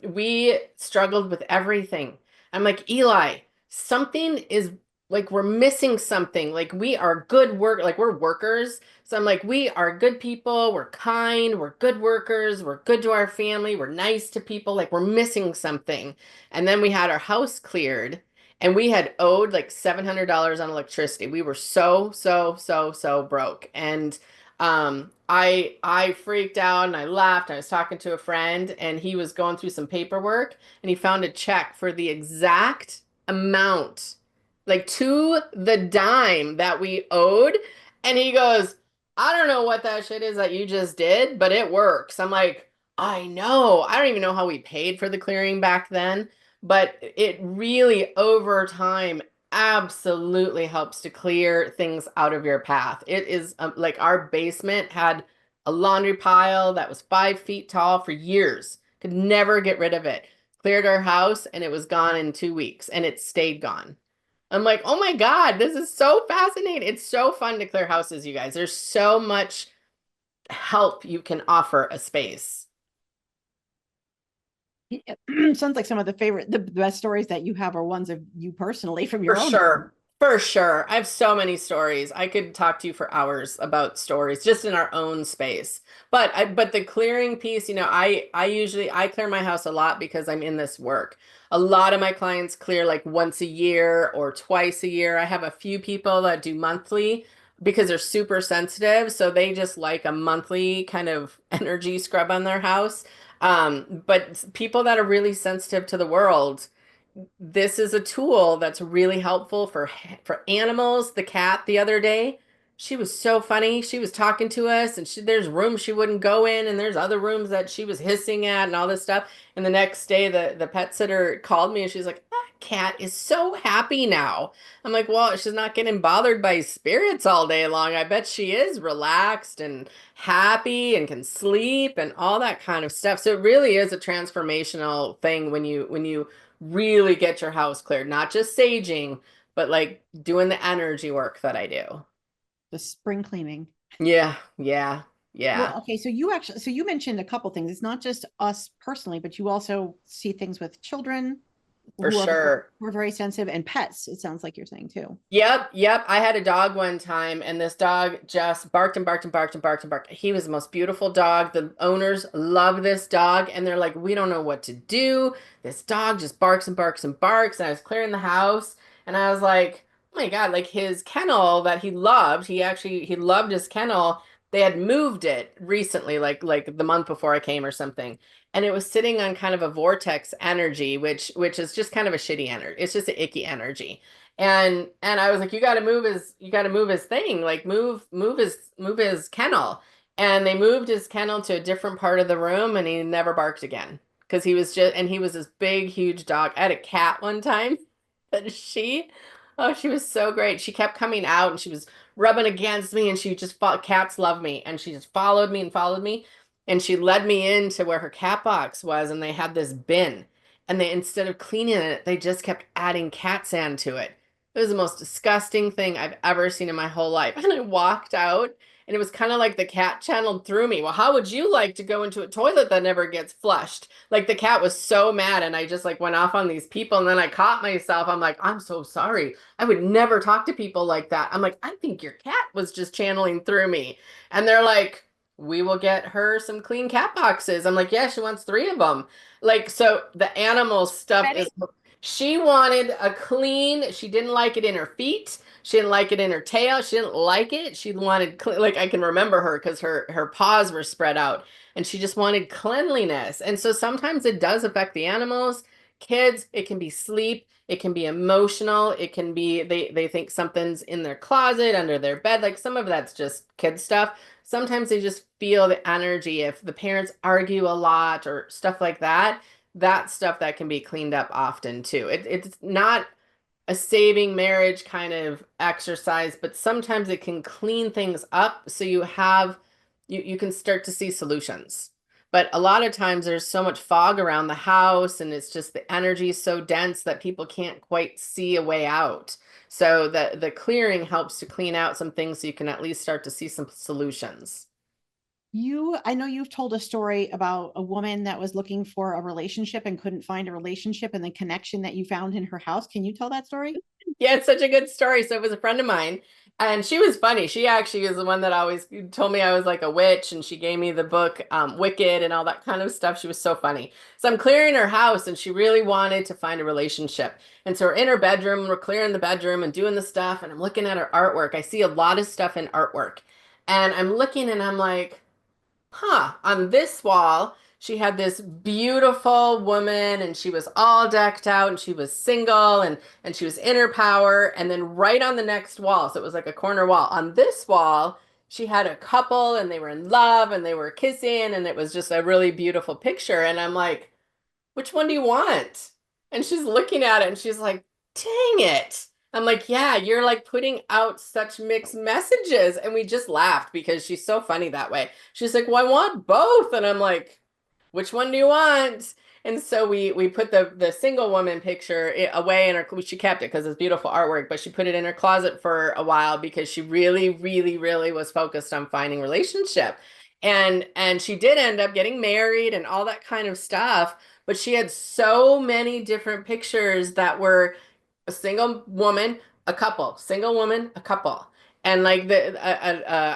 we struggled with everything. I'm like, Eli, something is like we're missing something. Like we are good work, like we're workers. So I'm like, we are good people, we're kind, we're good workers, we're good to our family, we're nice to people, like we're missing something. And then we had our house cleared and we had owed like $700 on electricity. We were so broke. And I freaked out and I laughed. I was talking to a friend and he was going through some paperwork and he found a check for the exact amount, like to the dime that we owed. And he goes, I don't know what that shit is that you just did, but it works. I'm like, I know. I don't even know how we paid for the clearing back then, but it really over time absolutely helps to clear things out of your path. It is like our basement had a laundry pile that was 5 feet tall for years, could never get rid of it. Cleared our house and it was gone in 2 weeks and it stayed gone. I'm like, oh my God, this is so fascinating. It's so fun to clear houses, you guys. There's so much help you can offer a space. Sounds like some of the best stories that you have are ones of you personally from For your own. sure. For sure. I have so many stories. I could talk to you for hours about stories just in our own space. But the clearing piece, I clear my house a lot because I'm in this work. A lot of my clients clear like once a year or twice a year. I have a few people that do monthly because they're super sensitive, so they just like a monthly kind of energy scrub on their house. But people that are really sensitive to the world, this is a tool that's really helpful for animals. The cat the other day, she was so funny. She was talking to us, and there's rooms she wouldn't go in, and there's other rooms that she was hissing at, and all this stuff. And the next day, the pet sitter called me, and she's like, "That cat is so happy now." I'm like, "Well, she's not getting bothered by spirits all day long. I bet she is relaxed and happy and can sleep and all that kind of stuff." So it really is a transformational thing when you really get your house cleared, not just saging, but like doing the energy work that I do. The spring cleaning. Yeah, yeah, yeah. Well, okay, so you mentioned a couple things. It's not just us personally, but you also see things with children. For who sure. are very sensitive, and pets, it sounds like you're saying too. Yep. I had a dog one time, and this dog just barked and barked and barked and barked and barked. He was the most beautiful dog. The owners love this dog, and they're like, we don't know what to do. This dog just barks and barks and barks. And I was clearing the house, and I was like, oh my God, like his kennel that he loved, he loved his kennel. They had moved it recently, like the month before I came or something. And it was sitting on kind of a vortex energy, which is just kind of a shitty energy. It's just an icky energy. And I was like, you got to move his thing, like move his kennel. And they moved his kennel to a different part of the room, and he never barked again because he was this big huge dog. I had a cat one time, but she was so great. She kept coming out and she was rubbing against me, and she just fought. Cats love me, and she just followed me and followed me, and she led me into where her cat box was, and they had this bin, and they, instead of cleaning it, they just kept adding cat sand to it. It was the most disgusting thing I've ever seen in my whole life. And I walked out, and it was kind of like the cat channeled through me. Well, how would you like to go into a toilet that never gets flushed? Like the cat was so mad, and I just like went off on these people, and then I caught myself. I'm like, I'm so sorry. I would never talk to people like that. I'm like, I think your cat was just channeling through me. And they're like, we will get her some clean cat boxes. I'm like, yeah, she wants 3 of them. Like, so the animal stuff Betty? is, she wanted a clean, she didn't like it in her feet. She didn't like it in her tail. She didn't like it. She wanted, like, I can remember her because her paws were spread out, and she just wanted cleanliness. And so sometimes it does affect the animals. Kids, it can be sleep. It can be emotional. It can be, they think something's in their closet, under their bed. Like some of that's just kid stuff. Sometimes they just feel the energy. If the parents argue a lot or stuff like that, that's stuff that can be cleaned up often too. It's not a saving marriage kind of exercise, but sometimes it can clean things up so you can start to see solutions. But a lot of times there's so much fog around the house, and it's just the energy is so dense that people can't quite see a way out. So the clearing helps to clean out some things so you can at least start to see some solutions. I know you've told a story about a woman that was looking for a relationship and couldn't find a relationship, and the connection that you found in her house. Can you tell that story? Yeah, it's such a good story. So it was a friend of mine, and she was funny. She actually is the one that always told me I was like a witch, and she gave me the book Wicked and all that kind of stuff. She was so funny. So I'm clearing her house, and she really wanted to find a relationship. And so we're in her bedroom, and we're clearing the bedroom and doing the stuff, and I'm looking at her artwork. I see a lot of stuff in artwork, and I'm looking, and I'm like, huh, on this wall, she had this beautiful woman, and she was all decked out, and she was single, and she was in her power. And then right on the next wall, so it was like a corner wall, on this wall, she had a couple, and they were in love, and they were kissing, and it was just a really beautiful picture. And I'm like, which one do you want? And she's looking at it, and she's like, dang it. I'm like, yeah, you're like putting out such mixed messages. And we just laughed because she's so funny that way. She's like, well, I want both. And I'm like, which one do you want? And so we put the single woman picture away in her, she kept it because it's beautiful artwork, but she put it in her closet for a while because she really, really, really was focused on finding relationship. And she did end up getting married and all that kind of stuff, but she had so many different pictures that were a single woman, a couple, single woman, a couple. And like the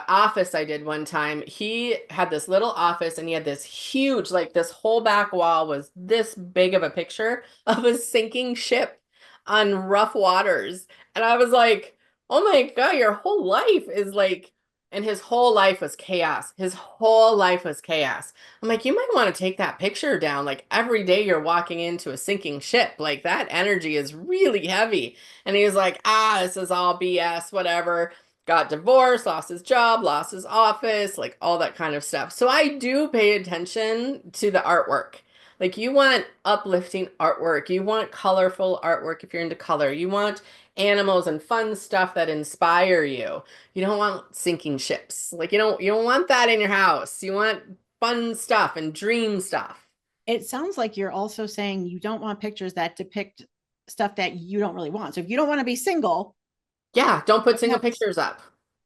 office I did one time, he had this little office, and he had this huge, like this whole back wall was this big of a picture of a sinking ship on rough waters. And I was like, oh my God, your whole life is like, and his whole life was chaos. His whole life was chaos. I'm like, you might want to take that picture down. Like every day you're walking into a sinking ship. Like that energy is really heavy. And he was like, this is all BS, whatever. Got divorced, lost his job, lost his office, like all that kind of stuff. So I do pay attention to the artwork. Like you want uplifting artwork. You want colorful artwork if you're into color. You want animals and fun stuff that inspire you. You don't want sinking ships. Like you don't want that in your house. You want fun stuff and dream stuff. It sounds like you're also saying you don't want pictures that depict stuff that you don't really want. So if you don't want to be single, Yeah, don't put single yeah. pictures up.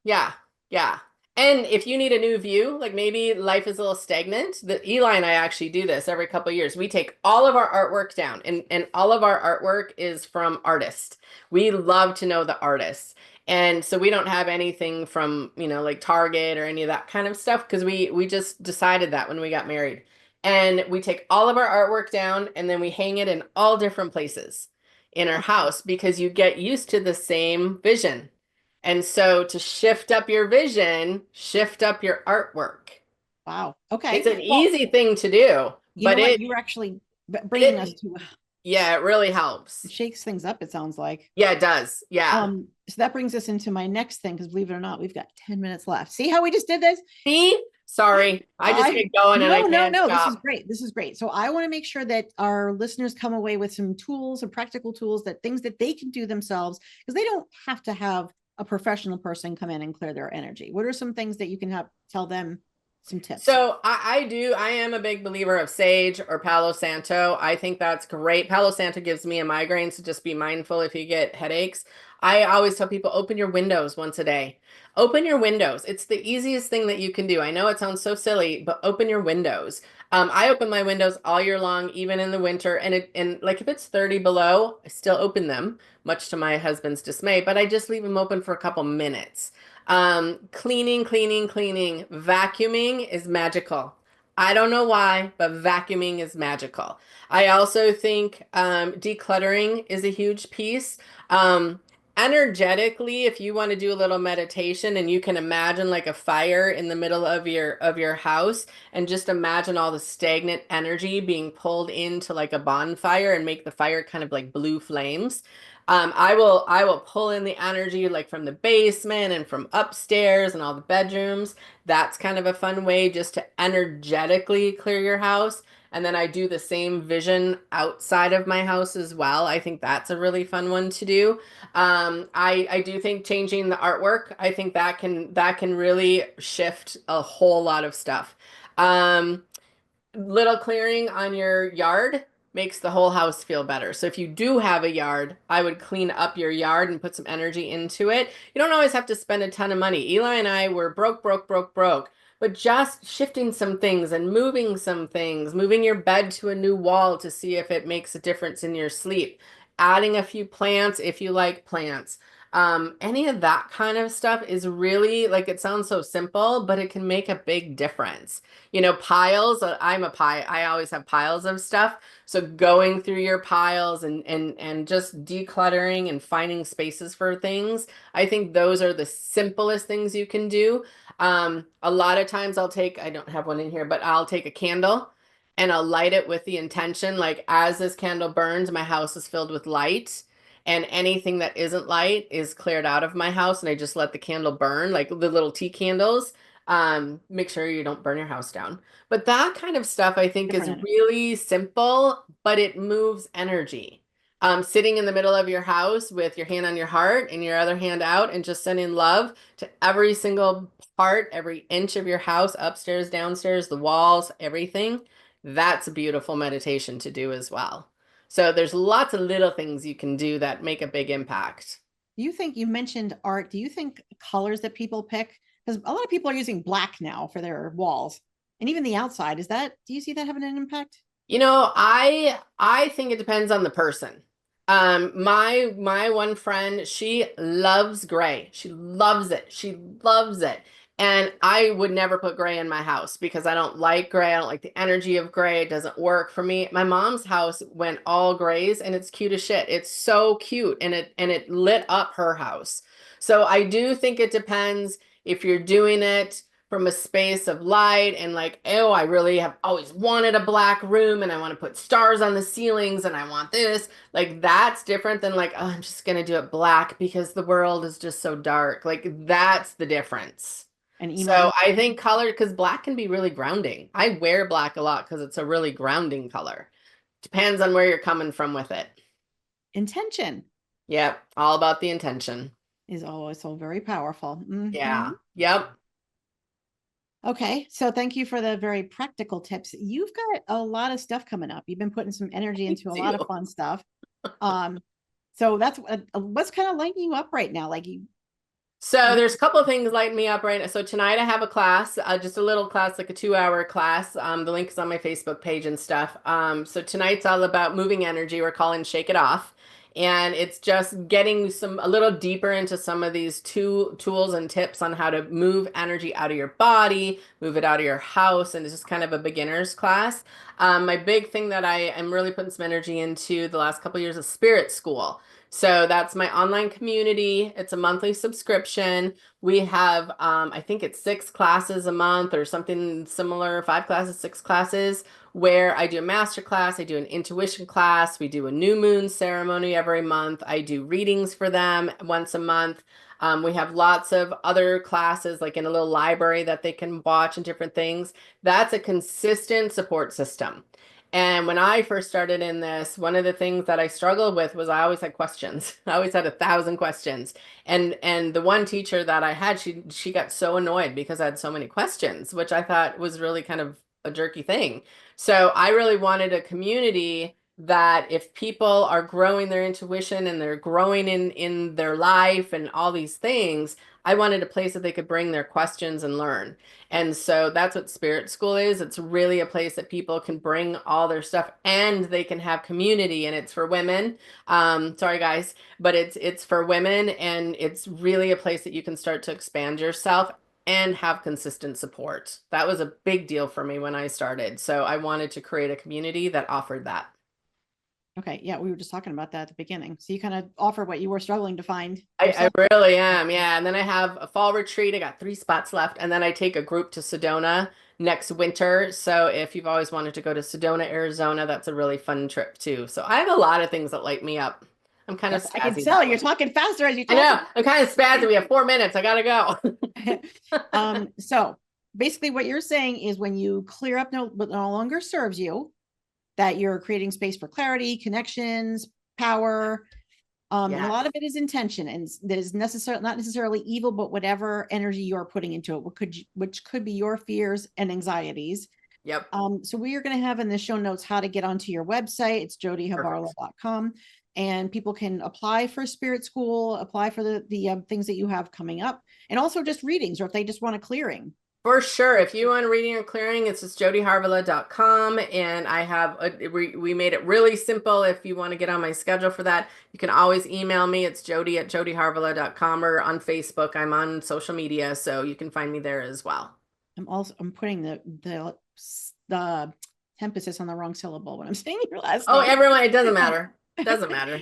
Yeah, yeah. And if you need a new view, like maybe life is a little stagnant, that Eli and I actually do this every couple of years. We take all of our artwork down, and all of our artwork is from artists. We love to know the artists. And so we don't have anything from, like Target or any of that kind of stuff because we just decided that when we got married. And we take all of our artwork down and then we hang it in all different places in our house because you get used to the same vision. And so to shift up your vision, shift up your artwork. Wow. Okay. It's an Well, easy thing to do, you know but what? You were actually bringing us to, yeah, it really helps. it shakes things up, it sounds like. Yeah, it does. Yeah. So that brings us into my next thing, because believe it or not, we've got 10 minutes left. See how we just did this? See? Sorry. I just get going and I can't No, stop. this is great. This is great. So I want to make sure that our listeners come away with some tools and practical tools, that things that they can do themselves, because they don't have to have a professional person come in and clear their energy. What are some things that you can tell them some tips? So I am a big believer of sage or Palo Santo. I think that's great. Palo Santo gives me a migraine, so just be mindful if you get headaches. I always tell people, open your windows once a day. Open your windows. It's the easiest thing that you can do. I know it sounds so silly, but open your windows. I open my windows all year long, even in the winter. And like if it's 30 below, I still open them, much to my husband's dismay, but I just leave them open for a couple minutes. Cleaning, cleaning, cleaning, vacuuming is magical. I don't know why, but vacuuming is magical. I also think decluttering is a huge piece. Energetically, if you want to do a little meditation and you can imagine like a fire in the middle of your house and just imagine all the stagnant energy being pulled into like a bonfire and make the fire kind of like blue flames. I will pull in the energy like from the basement and from upstairs and all the bedrooms. That's kind of a fun way just to energetically clear your house. And then I do the same vision outside of my house as well. I think that's a really fun one to do. I do think changing the artwork, I think that can really shift a whole lot of stuff. Little clearing on your yard makes the whole house feel better. So if you do have a yard, I would clean up your yard and put some energy into it. You don't always have to spend a ton of money. Eli and I were broke, broke, broke, broke. But just shifting some things and moving some things, moving your bed to a new wall to see if it makes a difference in your sleep, adding a few plants if you like plants. Any of that kind of stuff is really like, it sounds so simple, but it can make a big difference. Piles, I'm a pie. I always have piles of stuff. So going through your piles and just decluttering and finding spaces for things, I think those are the simplest things you can do. A lot of times I don't have one in here, but I'll take a candle and I'll light it with the intention, like as this candle burns, my house is filled with light. And anything that isn't light is cleared out of my house, and I just let the candle burn, like the little tea candles. Make sure you don't burn your house down. But that kind of stuff I think is really simple, but it moves energy. Sitting in the middle of your house with your hand on your heart and your other hand out and just sending love to every single part, every inch of your house, upstairs, downstairs, the walls, everything. That's a beautiful meditation to do as well. So there's lots of little things you can do that make a big impact. You mentioned art. Do you think colors that people pick, because a lot of people are using black now for their walls and even the outside, do you see that having an impact? I think it depends on the person. My one friend, she loves gray. She loves it. She loves it. And I would never put gray in my house because I don't like gray. I don't like the energy of gray. It doesn't work for me. My mom's house went all grays and it's cute as shit. It's so cute and it lit up her house. So I do think it depends if you're doing it from a space of light and like, oh, I really have always wanted a black room and I want to put stars on the ceilings and I want this. Like that's different than like, oh, I'm just going to do it black because the world is just so dark. Like that's the difference. And so I think color, because black can be really grounding. I wear black a lot because it's a really grounding color. Depends on where you're coming from with it. Intention. Yep. All about the intention. Is always so very powerful. Mm-hmm. Yeah. Yep. Okay. So thank you for the very practical tips. You've got a lot of stuff coming up. You've been putting some energy into a lot of fun stuff. So that's what's kind of lighting you up right now. Like So there's a couple of things lighting me up right now. So tonight I have a class, just a little class, like a 2-hour class. The link is on my Facebook page and stuff. So tonight's all about moving energy. We're calling Shake It Off. And it's just getting a little deeper into some of these tools and tips on how to move energy out of your body, move it out of your house. And it's just kind of a beginner's class. My big thing that I am really putting some energy into the last couple of years is spirit school. So that's my online community. It's a monthly subscription. We have, I think it's 6 classes a month or something similar, 5 classes, 6 classes, where I do a master class, I do an intuition class, we do a new moon ceremony every month. I do readings for them once a month. We have lots of other classes, like in a little library that they can watch and different things. That's a consistent support system. And when I first started in this, one of the things that I struggled with was I always had questions. I always had 1,000 questions. And the one teacher that I had, she got so annoyed because I had so many questions, which I thought was really kind of a jerky thing. So I really wanted a community that if people are growing their intuition and they're growing in their life and all these things, I wanted a place that they could bring their questions and learn. And so that's what Spirit School is. It's really a place that people can bring all their stuff and they can have community, and it's for women. Sorry guys, but it's for women, and it's really a place that you can start to expand yourself and have consistent support. That was a big deal for me when I started. So I wanted to create a community that offered that. Okay. Yeah. We were just talking about that at the beginning. So you kind of offer what you were struggling to find. I really am. Yeah. And then I have a fall retreat. I got 3 spots left. And then I take a group to Sedona next winter. So if you've always wanted to go to Sedona, Arizona, that's a really fun trip too. So I have a lot of things that light me up. I'm kind of spazzy. I can tell you're talking faster as you talk. I know. I'm kind of spazzy. We have 4 minutes. I gotta go. So basically what you're saying is when you clear up what no longer serves you, that you're creating space for clarity, connections, power. And a lot of it is intention, and that is not necessarily evil, but whatever energy you're putting into it, which could be your fears and anxieties. Yep. So we are going to have in the show notes how to get onto your website. It's jodieharvala.com, and people can apply for Spirit School, apply for the things that you have coming up, and also just readings, or if they just want a clearing. For sure. If you want a reading or clearing, it's just jodieharvala.com. And I have, we made it really simple. If you want to get on my schedule for that, you can always email me. It's jodie@jodieharvala.com, or on Facebook. I'm on social media, so you can find me there as well. I'm putting the emphasis on the wrong syllable when I'm saying your last name. Oh, everyone, it doesn't matter. It doesn't matter.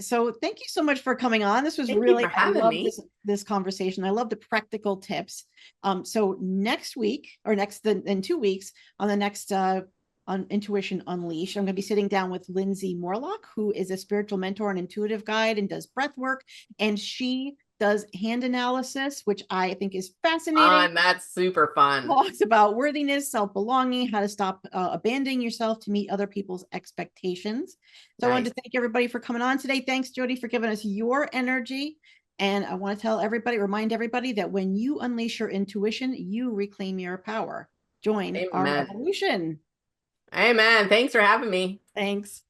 So thank you so much for coming on. This was I love this conversation. I love the practical tips. So next week, or in 2 weeks, on the next on Intuition Unleashed, I'm going to be sitting down with Lindsay Morlock, who is a spiritual mentor and intuitive guide and does breath work. And she does hand analysis, which I think is fascinating. That's super fun. Talks about worthiness, self-belonging, how to stop abandoning yourself to meet other people's expectations. So I wanted to thank everybody for coming on today. Thanks, Jodie, for giving us your energy. And I want to remind everybody that when you unleash your intuition, you reclaim your power. Join our revolution. Amen. Thanks for having me. Thanks.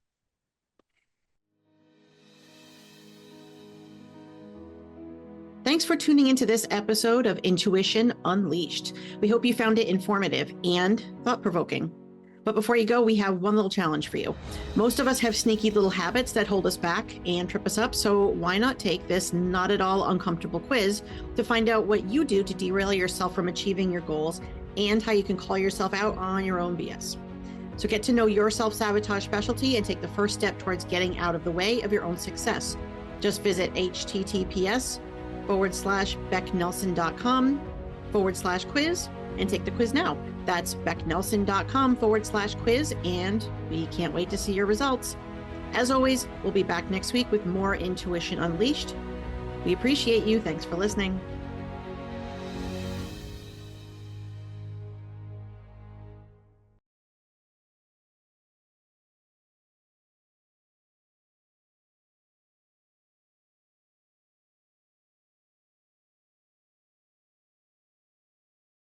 Thanks for tuning into this episode of Intuition Unleashed. We hope you found it informative and thought-provoking. But before you go, we have one little challenge for you. Most of us have sneaky little habits that hold us back and trip us up, so why not take this not at all uncomfortable quiz to find out what you do to derail yourself from achieving your goals and how you can call yourself out on your own BS. So get to know your self-sabotage specialty and take the first step towards getting out of the way of your own success. Just visit https:/becknelson.com/quiz and take the quiz now. That's becknelson.com/quiz, and we can't wait to see your results. As always, we'll be back next week with more Intuition Unleashed. We appreciate you. Thanks for listening.